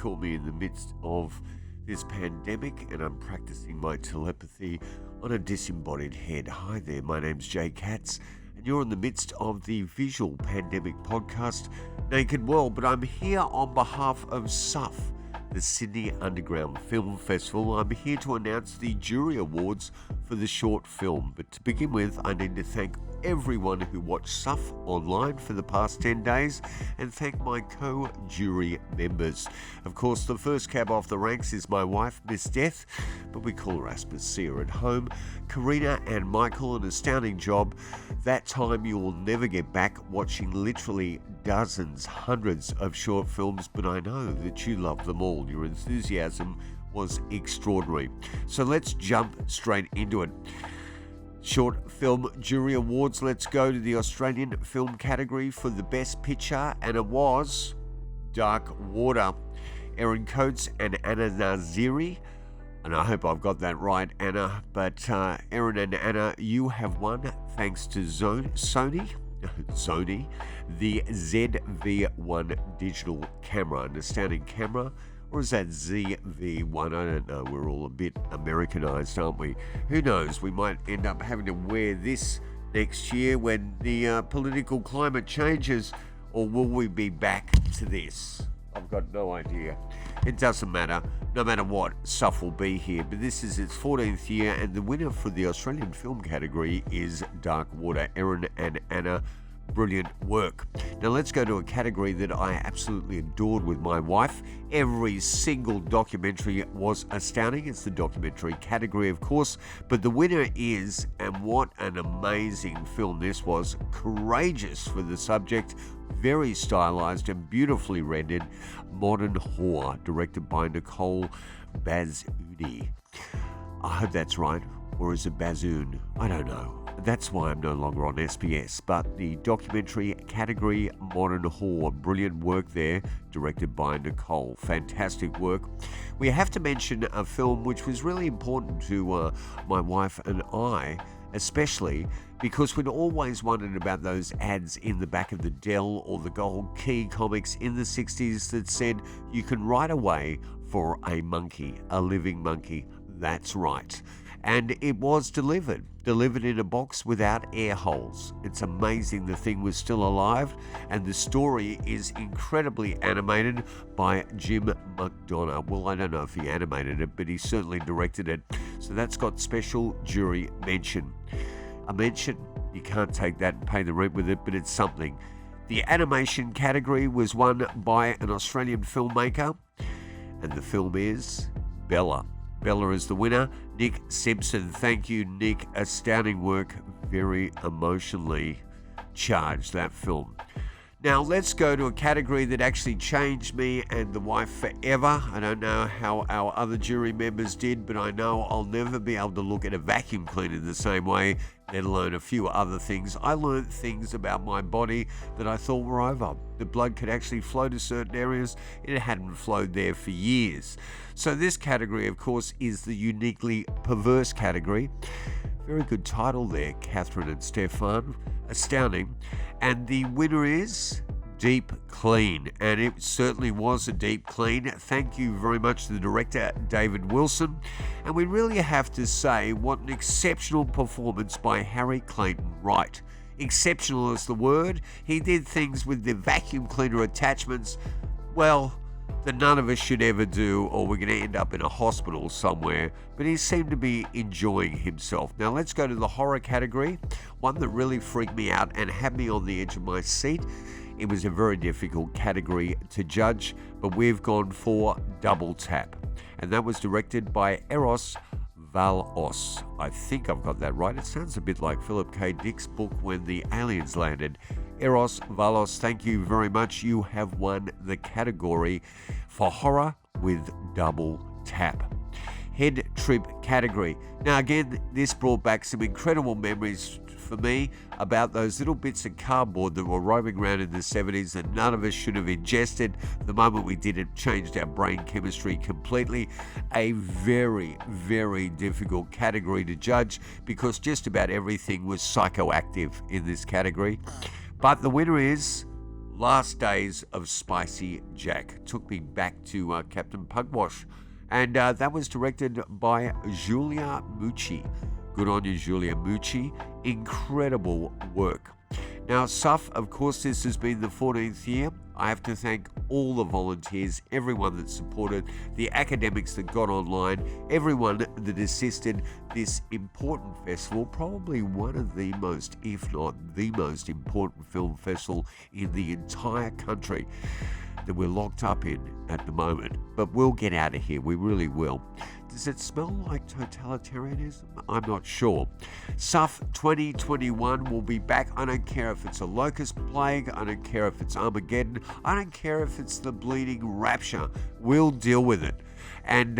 caught me in the midst of this pandemic and I'm practicing my telepathy on a disembodied head. Hi there, my name's Katz and you're in the midst of the visual pandemic podcast, Naked World, but I'm here on behalf of SUFF, the Sydney Underground Film Festival. I'm here to announce the jury awards for the short film. But to begin with, I need to thank everyone who watched SUFF online for the past 10 days and thank my co-jury members. Of course, the first cab off the ranks is my wife, Miss Death, but we call her Aspas, see her at home. Karina and Michael, an astounding job. That time you will never get back, watching literally dozens, hundreds of short films, but I know that you love them all. Your enthusiasm was extraordinary. So let's jump straight into it. Short Film Jury Awards. Let's go to the Australian film category for the Best Picture, and it was Dark Water. Erin Coates and Anna Naziri, and I hope I've got that right, Anna, but Erin and Anna, you have won thanks to Sony, the ZV-1 digital camera, an astounding camera. Or is that ZV-1? I don't know. We're all a bit Americanized, aren't we? Who knows? We might end up having to wear this next year when the political climate changes, or will we be back to this? I've got no idea. It doesn't matter. No matter what, SUFF will be here. But this is its 14th year, and the winner for the Australian film category is Dark Water. Erin and Anna, brilliant work. Now let's go to a category that I absolutely adored with my wife. Every single documentary was astounding. It's the documentary category, of course, but the winner is, and what an amazing film this was, courageous for the subject, very stylized and beautifully rendered, Modern Horror, directed by Nicole Bazoudi. I hope that's right, or is it Bazoon? I don't know. That's why I'm no longer on SBS, but the documentary category, Modern Horror, brilliant work there, directed by Nicole. Fantastic work. We have to mention a film which was really important to my wife and I, especially because we'd always wondered about those ads in the back of the Dell or the Gold Key comics in the 60s that said you can write away for a monkey, a living monkey. That's right. And it was delivered in a box without air holes. It's amazing the thing was still alive, and the story is incredibly animated by Jim McDonough. Well, I don't know if he animated it, but he certainly directed it. So that's got special jury mention. A mention, you can't take that and pay the rent with it, but it's something. The animation category was won by an Australian filmmaker, and the film is Bella. Bella is the winner. Nick Simpson. Thank you, Nick. Astounding work. Very emotionally charged, that film. Now, let's go to a category that actually changed me and the wife forever. I don't know how our other jury members did, but I know I'll never be able to look at a vacuum cleaner the same way, let alone a few other things. I learned things about my body that I thought were over. The blood could actually flow to certain areas. It hadn't flowed there for years. So this category, of course, is the uniquely perverse category. Very good title there, Catherine and Stefan. Astounding. And the winner is Deep Clean. And it certainly was a deep clean. Thank you very much to the director, David Wilson. And we really have to say what an exceptional performance by Harry Clayton Wright. Exceptional is the word. He did things with the vacuum cleaner attachments, well, that none of us should ever do, or we're going to end up in a hospital somewhere, but he seemed to be enjoying himself. Now let's go to the horror category, one that really freaked me out and had me on the edge of my seat. It was a very difficult category to judge, but we've gone for Double Tap, and that was directed by Eros Valos. I think I've got that right. It sounds a bit like Philip K. Dick's book When the Aliens Landed. Eros Valos, thank you very much. You have won the category for horror with Double Tap. Head trip category. Now again, this brought back some incredible memories for me about those little bits of cardboard that were roaming around in the 70s that none of us should have ingested. The moment we did, it changed our brain chemistry completely. A very, very difficult category to judge because just about everything was psychoactive in this category. But the winner is Last Days of Spicy Jack. Took me back to Captain Pugwash. And that was directed by Giulia Mucci. Good on you, Giulia Mucci. Incredible work. Now, SUFF, of course, this has been the 14th year. I have to thank all the volunteers, everyone that supported, the academics that got online, everyone that assisted this important festival, probably one of the most, if not the most important film festival in the entire country that we're locked up in at the moment. But we'll get out of here, we really will. Does it smell like totalitarianism? I'm not sure. SUFF 2021 will be back. I don't care if it's a locust plague. I don't care if it's Armageddon. I don't care if it's the bleeding rapture. We'll deal with it. And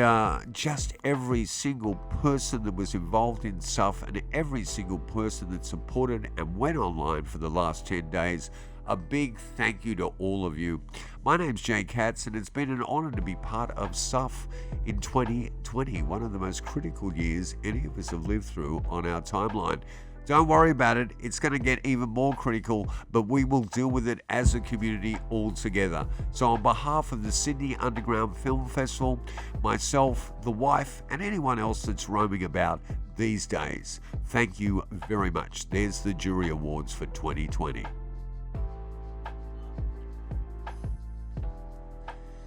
just every single person that was involved in SUFF and every single person that supported and went online for the last 10 days, a big thank you to all of you. My name's Jay Katz, and it's been an honor to be part of SUFF in 2020, one of the most critical years any of us have lived through on our timeline. Don't worry about it, it's going to get even more critical, but we will deal with it as a community all together. So on behalf of the Sydney Underground Film Festival, myself, the wife, and anyone else that's roaming about these days, thank you very much. There's the jury awards for 2020.